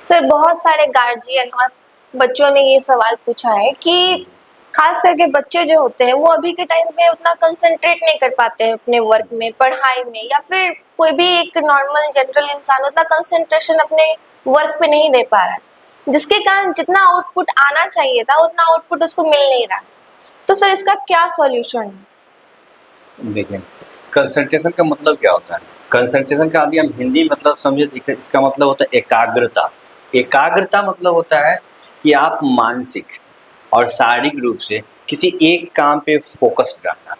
Sir बहुत सारे guardian और बच्चों ने ये सवाल पूछा है कि खास करके बच्चे जो होते हैं वो अभी के टाइम पे उतना कंसंट्रेट नहीं कर पाते हैं अपने वर्क में, पढ़ाई में, या फिर कोई भी एक नॉर्मल जनरल इंसान उतना कंसंट्रेशन अपने वर्क पे नहीं दे पा रहा है, जिसके कारण जितना आउटपुट आना चाहिए था उतना आउटपुट उसको मिल नहीं रहा है। तो सर इसका क्या सॉल्यूशन है? देखिए, कंसंट्रेशन का मतलब क्या होता है? कंसंट्रेशन का यदि हम हिंदी मतलब समझे तो इसका मतलब होता है एकाग्रता। एकाग्रता मतलब होता है कि आप मानसिक और शारीरिक रूप से किसी एक काम पे फोकस्ड रहना।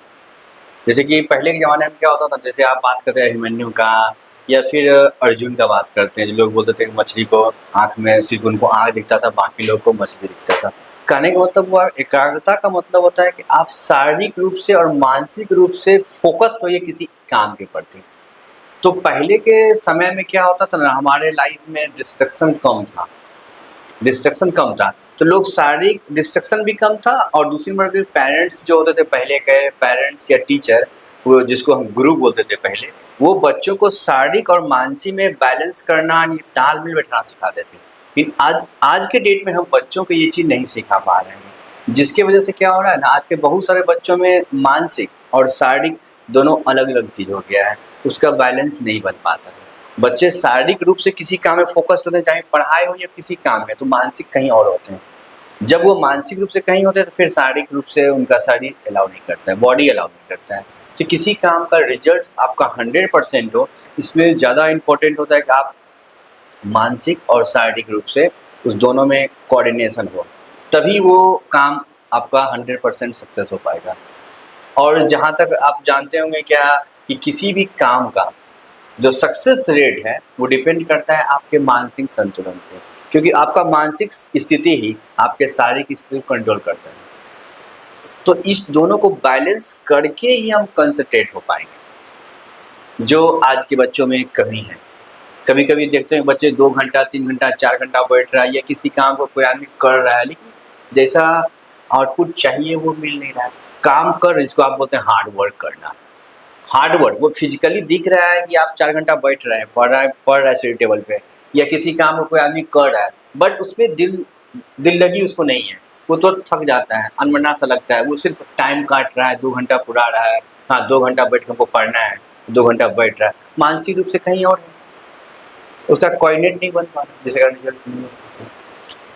जैसे कि पहले के ज़माने में क्या होता था, जैसे आप बात करते हैं अभिमन्यु का या फिर अर्जुन का बात करते हैं, जो लोग बोलते थे कि मछली को आँख में सिर्फ उनको आँख दिखता था, बाकी लोग को मछली दिखता था। कहने का मतलब हुआ एकाग्रता का मतलब होता है कि आप शारीरिक रूप से और मानसिक रूप से फोकस्ड होइए किसी काम के प्रति। तो पहले के समय में क्या होता था ना, हमारे लाइफ में डिस्ट्रक्शन कम था, तो लोग शारीरिक डिस्ट्रक्शन भी कम था, और दूसरी नंबर के पेरेंट्स जो होते थे, पहले के पेरेंट्स या टीचर, वो जिसको हम गुरु बोलते थे पहले, वो बच्चों को शारीरिक और मानसिक में बैलेंस करना, तालमेल बैठाना सिखाते थे। लेकिन आज के डेट में हम बच्चों को ये चीज़ नहीं सिखा पा रहे हैं, जिसकी वजह से क्या हो रहा है ना, आज के बहुत सारे बच्चों में मानसिक और शारीरिक दोनों अलग अलग चीज़ हो गया है, उसका बैलेंस नहीं बन पाता है। बच्चे शारीरिक रूप से किसी काम में फोकस्ड होते हैं, चाहे पढ़ाई हो या किसी काम में, तो मानसिक कहीं और होते हैं। जब वो मानसिक रूप से कहीं होते हैं तो फिर शारीरिक रूप से उनका शरीर अलाउ नहीं करता है, बॉडी अलाउ नहीं करता है। तो किसी काम का रिजल्ट आपका 100% हो, इसमें ज़्यादा इम्पोर्टेंट होता है कि आप मानसिक और शारीरिक रूप से उस दोनों में कोऑर्डिनेशन हो, तभी वो काम आपका 100% सक्सेस हो पाएगा। और जहाँ तक आप जानते होंगे क्या कि किसी भी काम का जो सक्सेस रेट है वो डिपेंड करता है आपके मानसिक संतुलन पे, क्योंकि आपका मानसिक स्थिति ही आपके शारीरिक स्थिति को कंट्रोल करता है। तो इस दोनों को बैलेंस करके ही हम कंसंट्रेट हो पाएंगे, जो आज के बच्चों में कमी है। कभी कभी देखते हैं बच्चे 2 घंटा 3 घंटा 4 घंटा बैठ रहा है, या किसी काम को कोई आदमी कर रहा है, लेकिन जैसा आउटपुट चाहिए वो मिल नहीं रहा है। काम कर, जिसको आप बोलते हैं हार्ड वर्क करना, हार्ड वर्क वो फिजिकली दिख रहा है कि आप 4 घंटा बैठ रहे हैं, पढ़ रहा है सीढ़ी टेबल पे, या किसी काम को कोई आदमी कर रहा है, बट उसमें दिल लगी उसको नहीं है, वो तो थक जाता है, अनमना सा लगता है, वो सिर्फ टाइम काट रहा है, 2 घंटा पुरा रहा है, हाँ 2 घंटा बैठ के हमको पढ़ना है, 2 घंटा बैठ रहा है, मानसिक रूप से कहीं और है, उसका कोऑर्डिनेट नहीं बन पा रहा, जिसके कारण रिजल्ट नहीं होता।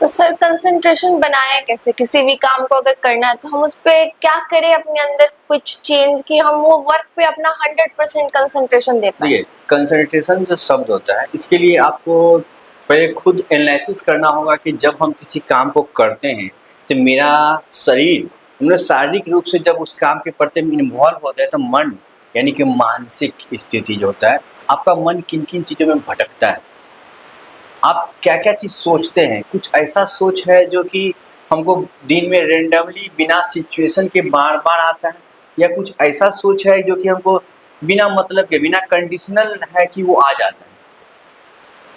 तो सर कंसंट्रेशन बनाया कैसे? किसी भी काम को अगर करना है तो हम उस पे क्या करें, अपने अंदर कुछ चेंज कि हम वो वर्क पे अपना 100% कंसंट्रेशन दे पाए? देखिए, कंसंट्रेशन जो शब्द होता है, इसके लिए आपको पहले खुद एनालिसिस करना होगा कि जब हम किसी काम को करते हैं तो मेरा शरीर, मतलब शारीरिक रूप से जब उस काम के प्रति इन्वॉल्व होता है, तो मन यानी कि मानसिक स्थिति जो होता है, आपका मन किन किन चीज़ों में भटकता है, आप क्या क्या चीज़ सोचते हैं। कुछ ऐसा सोच है जो कि हमको दिन में रेंडमली बिना सिचुएशन के बार बार आता है, या कुछ ऐसा सोच है जो कि हमको बिना मतलब के, बिना कंडीशनल है कि वो आ जाता है,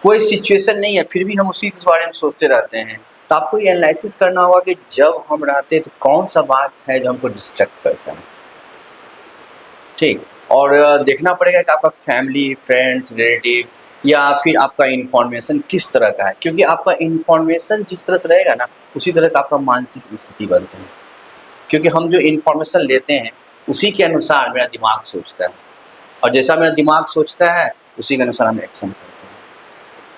कोई सिचुएशन नहीं है फिर भी हम उसी के बारे में सोचते रहते हैं। तो आपको ये एनालिसिस करना होगा कि जब हम रहते हैं तो कौन सा बात है जो हमको डिस्ट्रैक्ट करता है, ठीक। और देखना पड़ेगा कि आपका फैमिली, फ्रेंड्स, रिलेटिव, या फिर आपका इन्फॉर्मेशन किस तरह का है, क्योंकि आपका इन्फॉर्मेशन जिस तरह से रहेगा ना, उसी तरह का आपका मानसिक स्थिति बनते हैं। क्योंकि हम जो इन्फॉर्मेशन लेते हैं उसी के अनुसार मेरा दिमाग सोचता है, और जैसा मेरा दिमाग सोचता है उसी के अनुसार हम एक्शन करते हैं।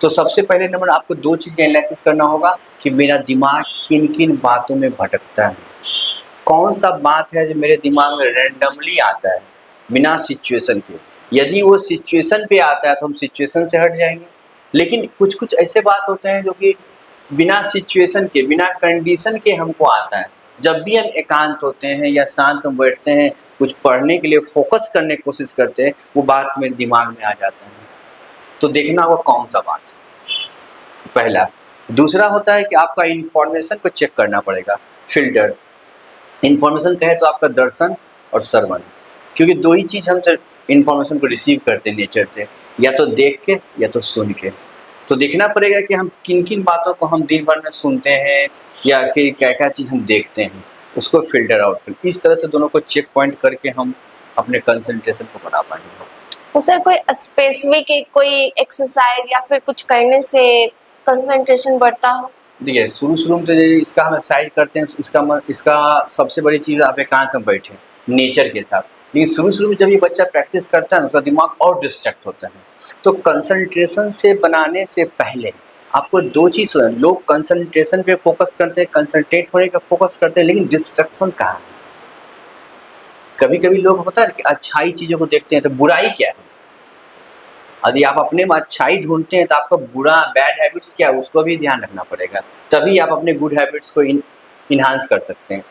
तो सबसे पहले नंबर आपको 2 चीज़ का एनालिसिस करना होगा कि मेरा दिमाग किन किन बातों में भटकता है, कौन सा बात है जो मेरे दिमाग में रैंडमली आता है बिना सिचुएशन के। यदि वो सिचुएशन पे आता है तो हम सिचुएशन से हट जाएंगे, लेकिन कुछ कुछ ऐसे बात होते हैं जो कि बिना सिचुएशन के, बिना कंडीशन के हमको आता है। जब भी हम एकांत होते हैं या शांत में बैठते हैं, कुछ पढ़ने के लिए फोकस करने की कोशिश करते हैं, वो बात मेरे दिमाग में आ जाता है। तो देखना होगा कौन सा बात है, पहला। दूसरा होता है कि आपका इन्फॉर्मेशन को चेक करना पड़ेगा, फिल्टर। इन्फॉर्मेशन कहे तो आपका दर्शन और श्रवण, क्योंकि 2 ही चीज़ हम इन्फॉर्मेशन को रिसीव करते हैं नेचर से, या तो देख के या तो सुन के। तो देखना पड़ेगा कि हम किन किन बातों को हम दिन भर में सुनते हैं, या फिर क्या क्या चीज़ हम देखते हैं, उसको फिल्टर आउट कर, इस तरह से दोनों को चेक पॉइंट करके हम अपने कंसंट्रेशन को बना पाएंगे। तो सर कोई स्पेसिफिक कोई एक्सरसाइज या फिर कुछ करने से कंसंट्रेशन बढ़ता हो? देखिए शुरू में तो ये इसका हम एक्सरसाइज करते हैं, इसका सबसे बड़ी चीज़ आप एकांत में बैठे नेचर के साथ। लेकिन शुरू में जब ये बच्चा प्रैक्टिस करता है ना, उसका दिमाग और डिस्ट्रैक्ट होता है। तो कंसंट्रेशन से बनाने से पहले आपको दो चीज़, लोग कंसंट्रेशन पे फोकस करते हैं, कंसंट्रेट होने का फोकस करते हैं, लेकिन डिस्ट्रैक्शन कहाँ है? कभी कभी लोग होता है कि अच्छाई चीज़ों को देखते हैं तो बुराई क्या है। यदि आप अपने में अच्छाई ढूंढते हैं तो आपका बुरा बैड हैबिट्स क्या है उसको भी ध्यान रखना पड़ेगा, तभी आप अपने गुड हैबिट्स को इन्हांस कर सकते हैं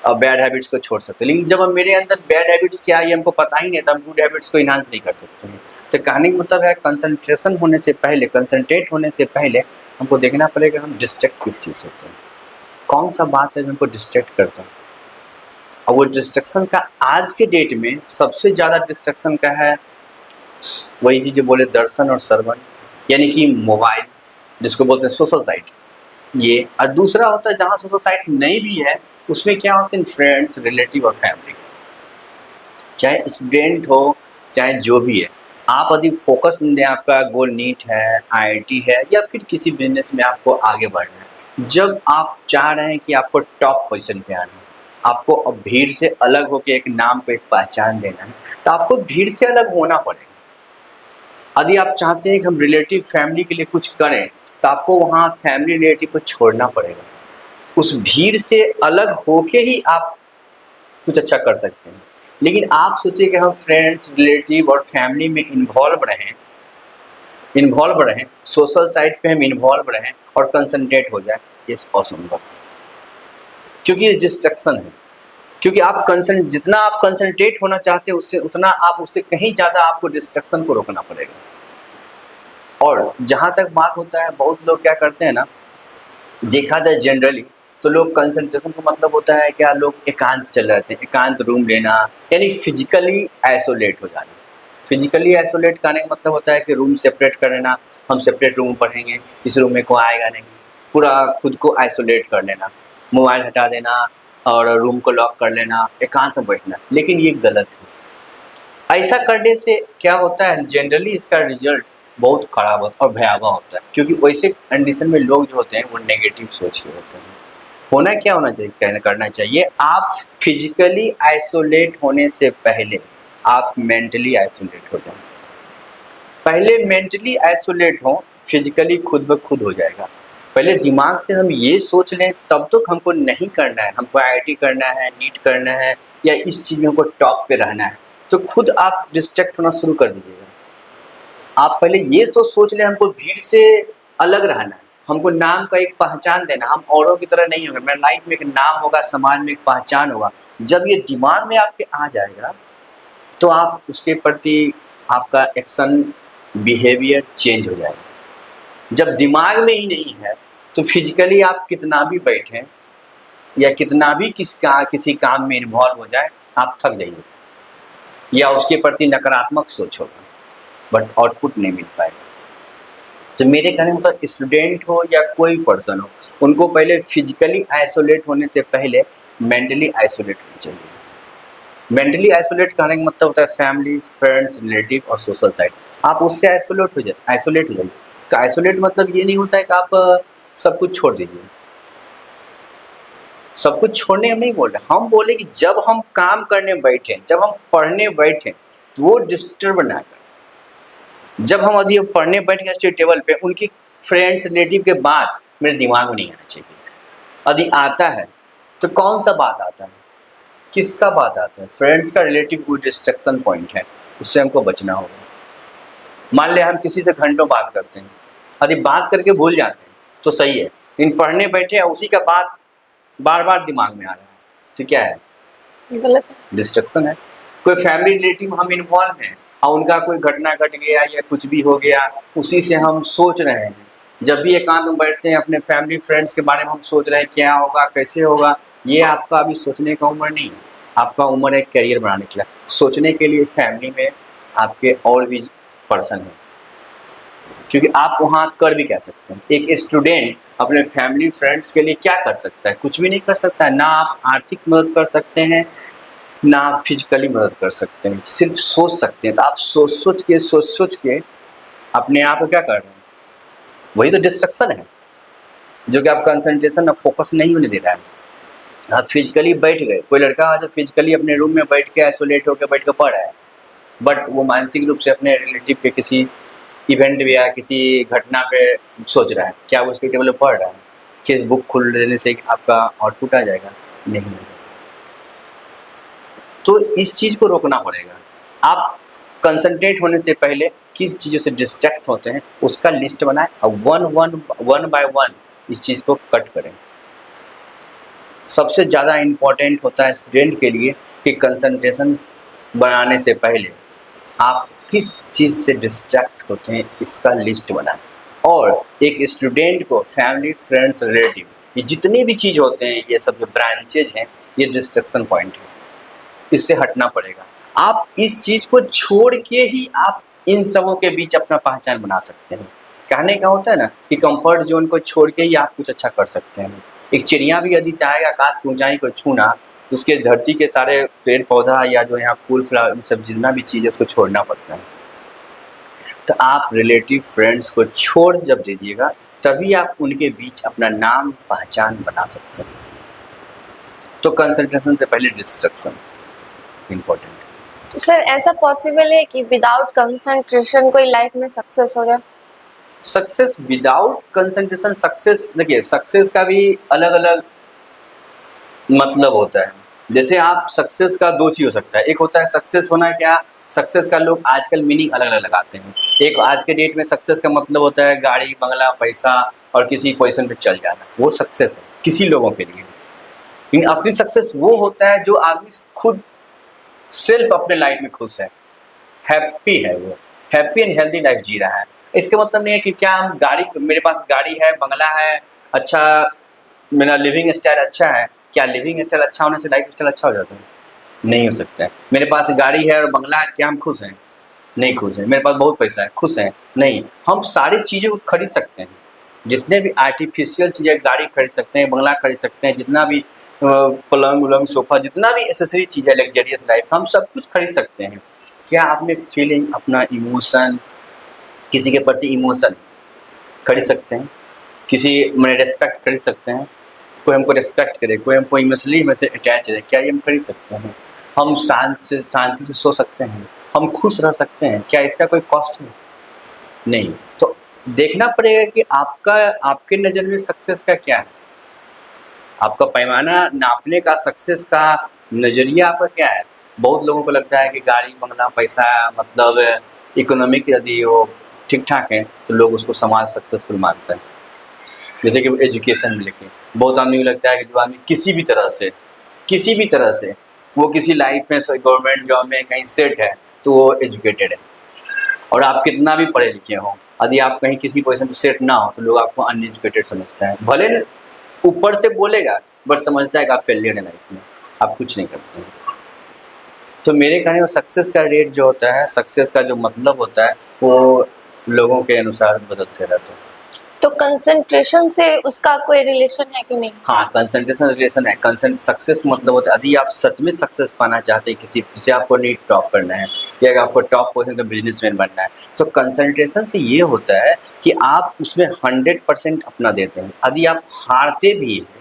और बैड हैबिट्स को छोड़ सकते हैं। लेकिन जब हम मेरे अंदर बैड हैबिट्स क्या है ये हमको पता ही नहीं तो हम गुड हैबिट्स को इन्हांस नहीं कर सकते हैं। तो कहने का मतलब है कंसंट्रेशन होने से पहले, कंसंट्रेट होने से पहले हमको देखना पड़ेगा हम डिस्ट्रैक्ट किस चीज़ होते हैं, कौन सा बात है जो हमको डिस्ट्रैक्ट करता है। और वो डिस्ट्रैक्शन का आज के डेट में सबसे ज़्यादा डिस्ट्रैक्शन का है वही चीज़ जो बोले दर्शन और श्रवण, यानी कि मोबाइल जिसको बोलते हैं सोशल साइट ये। और दूसरा होता है जहाँ सोशल साइट नहीं भी है उसमें क्या होते हैं फ्रेंड्स, रिलेटिव और फैमिली, चाहे स्टूडेंट हो चाहे जो भी है। आप यदि फोकस दें, आपका गोल नीट है, आईआईटी है या फिर किसी बिजनेस में आपको आगे बढ़ना है, जब आप चाह रहे हैं कि आपको टॉप पोजीशन पे आना है, आपको अब भीड़ से अलग होकर एक नाम को एक पहचान देना है, तो आपको भीड़ से अलग होना पड़ेगा। यदि आप चाहते हैं कि हम रिलेटिव फैमिली के लिए कुछ करें तो आपको वहाँ फैमिली रिलेटिव को छोड़ना पड़ेगा। उस भीड़ से अलग होके ही आप कुछ अच्छा कर सकते हैं। लेकिन आप सोचिए कि हम फ्रेंड्स, रिलेटिव और फैमिली में इन्वॉल्व रहें, सोशल साइट पे हम इन्वॉल्व रहें और कंसंट्रेट हो जाए, ये असंभव है, क्योंकि ये डिस्ट्रैक्शन है। क्योंकि जितना आप कंसंट्रेट होना चाहते हैं उससे कहीं ज़्यादा आपको डिस्ट्रैक्शन को रोकना पड़ेगा। और जहाँ तक बात होता है, बहुत लोग क्या करते हैं ना, देखा जाए जनरली तो लोग कंसंट्रेशन का मतलब होता है क्या, लोग एकांत चले जाते हैं, एकांत रूम लेना, यानी फिजिकली आइसोलेट हो जाना। फिजिकली आइसोलेट करने का मतलब होता है कि रूम सेपरेट कर लेना, हम सेपरेट रूम पढ़ेंगे, इस रूम में कोई आएगा नहीं, पूरा खुद को आइसोलेट कर लेना, मोबाइल हटा देना और रूम को लॉक कर लेना, एकांत में बैठना। लेकिन ये गलत है। ऐसा करने से क्या होता है, जनरली इसका रिजल्ट बहुत खराब होता है और भयावह होता है, क्योंकि वैसे कंडीशन में लोग जो होते हैं वो नेगेटिव सोच के होते हैं। होना क्या होना चाहिए, करना चाहिए, आप फिजिकली आइसोलेट होने से पहले आप मेंटली आइसोलेट हो जाएं। पहले मेंटली आइसोलेट हो, फिजिकली खुद ब खुद हो जाएगा। पहले दिमाग से हम ये सोच लें तब तक हमको नहीं करना है, हमको आईआईटी करना है, नीट करना है या इस चीज़ में हमको टॉप पे रहना है, तो खुद आप डिस्ट्रैक्ट होना शुरू कर दीजिएगा। आप पहले ये तो सोच लें हमको भीड़ से अलग रहना है, हमको नाम का एक पहचान देना, हम औरों की तरह नहीं होंगे, मेरे लाइफ में एक नाम होगा, समाज में एक पहचान होगा। जब ये दिमाग में आपके आ जाएगा तो आप उसके प्रति आपका एक्शन, बिहेवियर चेंज हो जाएगा। जब दिमाग में ही नहीं है तो फिजिकली आप कितना भी बैठें या कितना भी किसी काम में इन्वॉल्व हो जाए, आप थक जाइए या उसके प्रति नकारात्मक सोच होगा, बट आउटपुट नहीं मिल पाएगा। तो मेरे कहने में मतलब स्टूडेंट हो या कोई पर्सन हो, उनको पहले फिजिकली आइसोलेट होने से पहले मेंटली आइसोलेट होना चाहिए। मेंटली आइसोलेट करने का मतलब होता है फैमिली, फ्रेंड्स, रिलेटिव और सोशल साइट। आप उससे आइसोलेट हो जाइए। तो आइसोलेट मतलब ये नहीं होता है कि आप सब कुछ छोड़ दीजिए। सब कुछ छोड़ने हम नहीं बोल रहे, हम बोले कि जब हम काम करने बैठे, जब हम पढ़ने बैठे तो वो डिस्टर्ब ना करें। जब हम यदि पढ़ने बैठ गए स्टडी टेबल पे, उनकी फ्रेंड्स, रिलेटिव के बात मेरे दिमाग में नहीं आना चाहिए। यदि आता है तो कौन सा बात आता है, किसका बात आता है? फ्रेंड्स का, रिलेटिव कोई डिस्ट्रैक्शन पॉइंट है, उससे हमको बचना होगा। मान लिया हम किसी से घंटों बात करते हैं, यदि बात करके भूल जाते हैं तो सही है, इन पढ़ने बैठे हैं उसी का बात बार बार दिमाग में आ रहा है, तो क्या है? गलत है, डिस्ट्रैक्शन है। कोई फैमिली रिलेटिव हम इन्वॉल्व हैं और उनका कोई घटना घट गया या कुछ भी हो गया, उसी से हम सोच रहे हैं। जब भी एकांत में बैठते हैं अपने फैमिली फ्रेंड्स के बारे में हम सोच रहे हैं क्या होगा, कैसे होगा। ये आपका अभी सोचने का उम्र नहीं है, आपका उम्र है करियर बनाने के लिए। सोचने के लिए फैमिली में आपके और भी पर्सन हैं, क्योंकि आप वहाँ कर भी कह सकते हैं। एक स्टूडेंट अपने फैमिली फ्रेंड्स के लिए क्या कर सकता है? कुछ भी नहीं कर सकता है। ना आप आर्थिक मदद कर सकते हैं, ना आप फिजिकली मदद कर सकते हैं, सिर्फ सोच सकते हैं। तो आप सोच सोच के अपने आप को क्या कर रहे हैं? वही तो डिस्ट्रक्शन है, जो कि आप कंसंट्रेशन और फोकस नहीं होने दे रहा है। आप फिजिकली बैठ गए, कोई लड़का जो फिजिकली अपने रूम में बैठ के आइसोलेट होकर बैठ कर पढ़ रहा है, बट वो मानसिक रूप से अपने रिलेटिव के किसी इवेंट या किसी घटना पे सोच रहा है, क्या वो उसके टेबल पर पढ़ रहा है? किस बुक खोल देने से आपका आउटपुट आ जाएगा? नहीं। तो इस चीज़ को रोकना पड़ेगा। आप कंसंट्रेट होने से पहले किस चीज़ों से डिस्ट्रैक्ट होते हैं उसका लिस्ट बनाएं और वन बाय वन इस चीज़ को कट करें। सबसे ज़्यादा इम्पोर्टेंट होता है स्टूडेंट के लिए कि कंसंट्रेशन बनाने से पहले आप किस चीज़ से डिस्ट्रैक्ट होते हैं इसका लिस्ट बनाएं। और एक स्टूडेंट को फैमिली, फ्रेंड्स, रिलेटिव, ये जितने भी चीज़ होते हैं, ये सब जो ब्रांचेज हैं, ये डिस्ट्रैक्शन पॉइंट है, इससे हटना पड़ेगा। आप इस चीज़ को छोड़ के ही आप इन सबों के बीच अपना पहचान बना सकते हैं। कहने का होता है ना कि कंफर्ट जोन को छोड़ के ही आप कुछ अच्छा कर सकते हैं। एक चिड़िया भी यदि चाहेगा आकाश की ऊंचाई को छूना, तो उसके धरती के सारे पेड़ पौधा या जो यहाँ फूल फ्लावर सब जितना भी चीज़ है उसको छोड़ना पड़ता है। तो आप रिलेटिव, फ्रेंड्स को छोड़ जब दीजिएगा तभी आप उनके बीच अपना नाम पहचान बना सकते हैं। तो कंसंट्रेशन से पहले डिस्ट्रक्शन इम्पोर्टेंट। तो सर ऐसा पॉसिबल है कि विदाउट कंसंट्रेशन कोई लाइफ में सक्सेस हो जाए? सक्सेस विदाउट कंसंट्रेशन, सक्सेस देखिए, सक्सेस का भी अलग अलग मतलब होता है। जैसे आप सक्सेस का दो चीज़ हो सकता है, एक होता है सक्सेस होना, क्या सक्सेस का लोग आजकल मीनिंग अलग अलग लगाते हैं। एक आज के डेट में सक्सेस का मतलब होता है गाड़ी, बंगला, पैसा और किसी पोजीशन पे चल जाना, वो सक्सेस है किसी लोगों के लिए। लेकिन असली सक्सेस वो होता है जो आदमी खुद सेल्फ अपने लाइफ में खुश है, हैप्पी है, वो हैप्पी एंड हेल्दी लाइफ जी रहा है। इसका मतलब नहीं है कि क्या हम गाड़ी, मेरे पास गाड़ी है, बंगला है, अच्छा मेरा लिविंग स्टाइल अच्छा है, क्या लिविंग स्टाइल अच्छा होने से लाइफ स्टाइल अच्छा हो जाता है? नहीं हो सकता है। मेरे पास गाड़ी है और बंगला है, क्या हम खुश हैं? नहीं खुश हैं। मेरे पास बहुत पैसा है, खुश हैं? नहीं। हम सारी चीज़ों को खरीद सकते हैं, जितने भी आर्टिफिशियल चीज़ें, गाड़ी खरीद सकते हैं, बंगला खरीद सकते हैं, जितना भी पलंग उलंग सोफा, जितना भी एसेसरी चीज़ है लग्जरियस लाइफ, हम सब कुछ खरीद सकते हैं। क्या आपने फीलिंग, अपना इमोशन, किसी के प्रति इमोशन खरीद सकते हैं? किसी में रिस्पेक्ट खरीद सकते हैं? कोई हमको रिस्पेक्ट करे, कोई हमको इमोशनली में से अटैच है, क्या ये हम खरीद सकते हैं? हम शांति से सो सकते हैं, हम खुश रह सकते हैं, क्या इसका कोई कॉस्ट है? नहीं। तो देखना पड़ेगा कि आपके नज़र में सक्सेस का क्या है, आपका पैमाना नापने का, सक्सेस का नज़रिया आपका क्या है। बहुत लोगों को लगता है कि गाड़ी, बंगला, पैसा, मतलब इकोनॉमिक यदि वो ठीक ठाक है तो लोग उसको समाज सक्सेसफुल मानता है। जैसे कि एजुकेशन में लेके बहुत आदमी को लगता है कि जो आदमी किसी भी तरह से वो किसी लाइफ में गवर्नमेंट जॉब में कहीं सेट है तो वो एजुकेटेड है। और आप कितना भी पढ़े लिखे हों, यदि आप कहीं किसी पोजीशन पर सेट ना हो तो लोग आपको अनएजुकेटेड समझता है। भले ऊपर से बोलेगा बट समझता है कि आप फेलियर है लाइफ में, आप कुछ नहीं करते हैं। तो मेरे कहने में सक्सेस का रेट जो होता है, सक्सेस का जो मतलब होता है, वो लोगों के अनुसार बदलते रहते हैं। तो कंसंट्रेशन से उसका कोई रिलेशन है कि नहीं? हाँ, कंसंट्रेशन रिलेशन है। सक्सेस मतलब होता है, यदि आप सच में सक्सेस पाना चाहते हैं, किसी से आपको नहीं टॉप करना है या आपको टॉप पोजीशन का बिजनेसमैन बनना है, तो कंसंट्रेशन से ये होता है कि आप उसमें 100% अपना देते हैं। यदि आप हारते भी हैं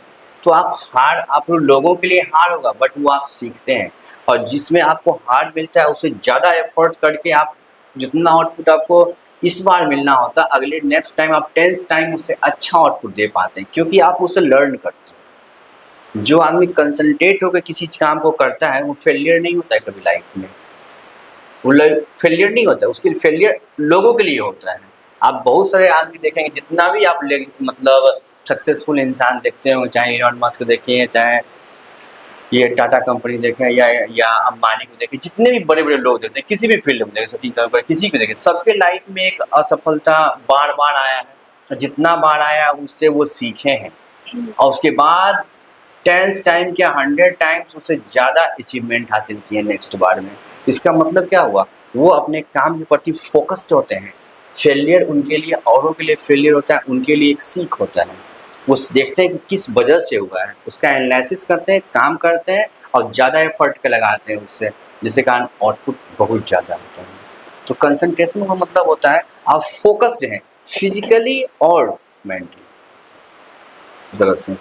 तो आप लोगों के लिए हार होगा, बट वो आप सीखते हैं, और जिसमें आपको हार मिलता है उससे ज़्यादा एफर्ट करके आप जितना आउटपुट आपको इस बार मिलना होता, अगले नेक्स्ट टाइम आप 10th टाइम उससे अच्छा आउटपुट दे पाते हैं, क्योंकि आप उसे लर्न करते हैं। जो आदमी कंसंट्रेट होकर किसी काम को करता है वो फेलियर नहीं होता है कभी लाइफ में, वो फेलियर नहीं होता है, उसके लिए फेलियर लोगों के लिए होता है। आप बहुत सारे आदमी देखेंगे, जितना भी आप मतलब सक्सेसफुल इंसान देखते हो, चाहे इलॉन मस्क देखिए, चाहे ये टाटा कंपनी देखें या अंबानी को देखें, जितने भी बड़े बड़े लोग देखते हैं, किसी भी फील्ड में देखें, सचिन तेंदुलकर, किसी को देखें, सबके लाइफ में एक असफलता बार बार आया है। जितना बार आया उससे वो सीखे हैं, और उसके बाद 10th टाइम क्या 100 टाइम्स उससे ज़्यादा अचीवमेंट हासिल किए नेक्स्ट बार में। इसका मतलब क्या हुआ, वो अपने काम के प्रति फोकस्ड होते हैं। फेलियर उनके लिए, औरों के लिए फेलियर होता है, उनके लिए एक सीख होता है। वो देखते हैं कि किस वजह से हुआ है, उसका एनालिसिस करते हैं, काम करते हैं और ज़्यादा एफर्ट के लगाते हैं उससे, जिसके कारण आउटपुट बहुत ज़्यादा होता है। तो कंसंट्रेशन का मतलब होता है आप फोकस्ड हैं, फिजिकली और मेंटली दरअसल।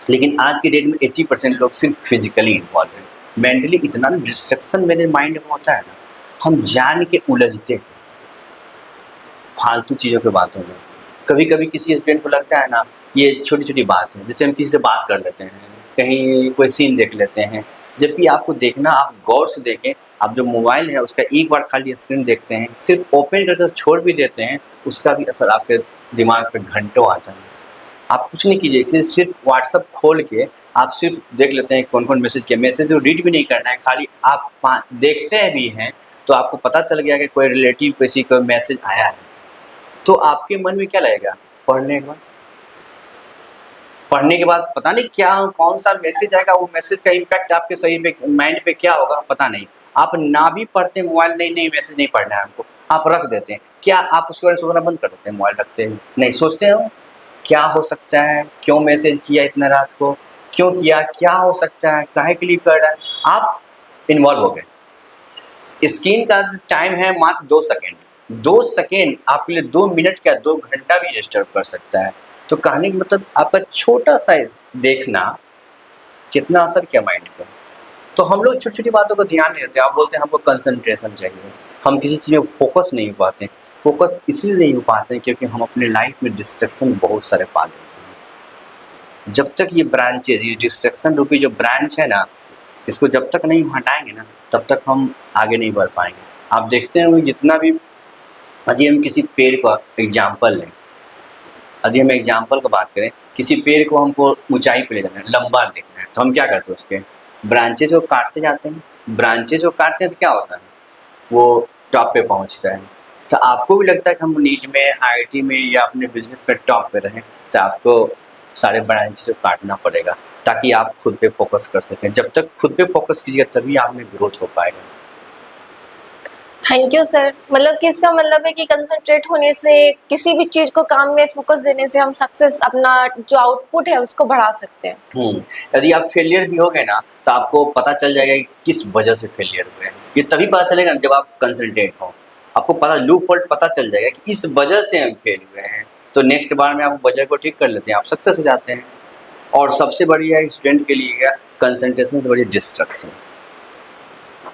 लेकिन आज के डेट में 80% लोग सिर्फ फिजिकली इन्वॉल्व हैं। मेंटली इतना डिस्ट्रक्शन मेरे माइंड में होता है ना, हम जान के उलझते हैं फालतू चीज़ों के बातों में। कभी कभी किसी स्टूडेंट को लगता है ना कि ये छोटी छोटी बात है, जैसे हम किसी से बात कर लेते हैं, कहीं कोई सीन देख लेते हैं, जबकि आपको देखना, आप गौर से देखें, आप जो मोबाइल है उसका एक बार खाली स्क्रीन देखते हैं, सिर्फ ओपन करके छोड़ भी देते हैं, उसका भी असर आपके दिमाग पे घंटों आता है। आप कुछ नहीं कीजिए, सिर्फ व्हाट्सअप खोल के आप सिर्फ देख लेते हैं कौन कौन मैसेज किया। मैसेज को रीड भी नहीं करना है, खाली आप देखते हैं भी हैं तो आपको पता चल गया कि कोई रिलेटिव किसी का मैसेज आया है, तो आपके मन में क्या लगेगा? पढ़ने के बाद पता नहीं क्या कौन सा मैसेज आएगा, वो मैसेज का इम्पैक्ट आपके सही में माइंड पे क्या होगा पता नहीं। आप ना भी पढ़ते मोबाइल, नहीं मैसेज नहीं पढ़ना है हमको, आप रख देते हैं, क्या आप उसके बारे में सोचना बंद कर देते हैं? मोबाइल रखते हैं, नहीं सोचते हो क्या हो सकता है, क्यों मैसेज किया इतना रात को, क्यों किया, क्या हो सकता है, काहे के लिए कर रहा है, आप इन्वॉल्व हो गए। स्क्रीन का टाइम है मात्र 2 सेकेंड, 2 सेकेंड आपके लिए 2 मिनट क्या 2 घंटा भी डिस्टर्ब कर सकता है। तो कहने का मतलब आपका छोटा सा देखना कितना असर किया माइंड पर। तो हम लोग छोटी छोटी बातों को ध्यान नहीं देते। आप बोलते हैं हमको कंसंट्रेशन चाहिए, हम किसी चीज़ में फोकस नहीं हो पाते। फोकस इसलिए नहीं हो पाते हैं क्योंकि हम अपने लाइफ में डिस्ट्रैक्शन बहुत सारे पा लेते हैं। जब तक ये ब्रांचेज, ये डिस्ट्रैक्शन रूपी जो ब्रांच है ना, इसको जब तक नहीं हटाएंगे ना, तब तक हम आगे नहीं बढ़ पाएंगे। आप देखते हैं जितना भी, यदि हम किसी पेड़ का एग्जाम्पल लें, यदि हम एग्जाम्पल को बात करें, किसी पेड़ को हमको ऊंचाई पे ले जाना है, लंबा देखना है, तो हम क्या करते हैं? उसके ब्रांचेज को काटते जाते हैं। ब्रांचेज को काटते हैं तो क्या होता है? वो टॉप पे पहुंचता है। तो आपको भी लगता है कि हम नीट में, आईआईटी में या अपने बिजनेस पे टॉप पे रहें, तो आपको सारे ब्रांचेज को काटना पड़ेगा ताकि आप खुद पे फोकस कर सकें। जब तक खुद पे फोकस कीजिएगा तभी आप में ग्रोथ हो पाएगा। Thank you sir. मतलब कि इसका मतलब है कि कंसंट्रेट होने से, किसी भी चीज को काम में फोकस देने से हम सक्सेस, अपना जो आउटपुट है उसको बढ़ा सकते हैं। यदि आप फेलियर भी हो गए ना, तो आपको पता चल जाएगा कि किस वजह से फेलियर हुए हैं। ये तभी पता चलेगा ना जब आप कंसंट्रेट हो, आपको पता लूप होल्ड पता चल जाएगा कि इस वजह से हम फेल हुए हैं। तो नेक्स्ट बार में आप वजह को ठीक कर लेते हैं, आप सक्सेस हो जाते हैं। और सबसे बढ़िया स्टूडेंट के लिए कंसंट्रेशन से बड़ी डिस्ट्रक्शन।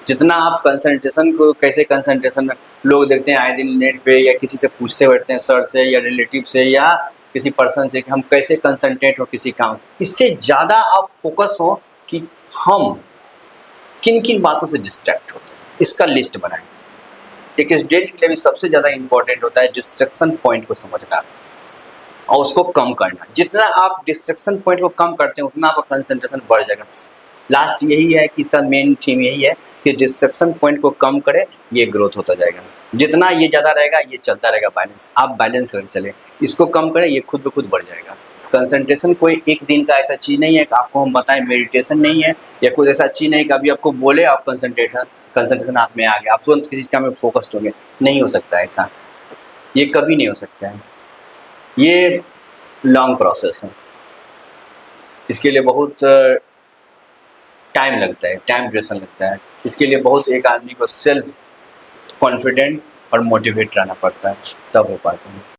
जितना आप कंसंट्रेशन को, कैसे कंसंट्रेशन लोग देखते हैं आए दिन नेट पे या किसी से पूछते बैठते हैं, सर से या रिलेटिव से या किसी पर्सन से, कि हम कैसे कंसंट्रेट हो किसी काम। इससे ज़्यादा आप फोकस हो कि हम किन किन बातों से डिस्ट्रैक्ट होते हैं, इसका लिस्ट बनाएं। एक स्टूडेंट के लिए भी सबसे ज़्यादा इंपॉर्टेंट होता है डिस्ट्रैक्शन पॉइंट को समझना और उसको कम करना। जितना आप डिस्ट्रैक्शन पॉइंट को कम करते हैं उतना आपका कंसंट्रेशन बढ़ जाएगा। लास्ट यही है कि इसका मेन थीम यही है कि डिस्ट्रैक्शन पॉइंट को कम करें, ये ग्रोथ होता जाएगा। जितना ये ज़्यादा रहेगा ये चलता रहेगा बैलेंस, आप बैलेंस करके चलें, इसको कम करें, ये खुद ब खुद बढ़ जाएगा। कंसंट्रेशन कोई एक दिन का ऐसा चीज़ नहीं है कि आपको हम बताएं मेडिटेशन नहीं है, या कोई ऐसा चीज़ नहीं कि अभी आपको बोले आप कंसंट्रेशन आप में आ गया, आप तुरंत किसी काम में फोकस्ड हो गए। नहीं हो सकता ऐसा, ये कभी नहीं हो सकता है। ये लॉन्ग प्रोसेस है, इसके लिए बहुत टाइम लगता है, टाइम ड्यूरेशन लगता है। इसके लिए बहुत एक आदमी को सेल्फ कॉन्फिडेंट और मोटिवेट रहना पड़ता है, तब हो पाता है।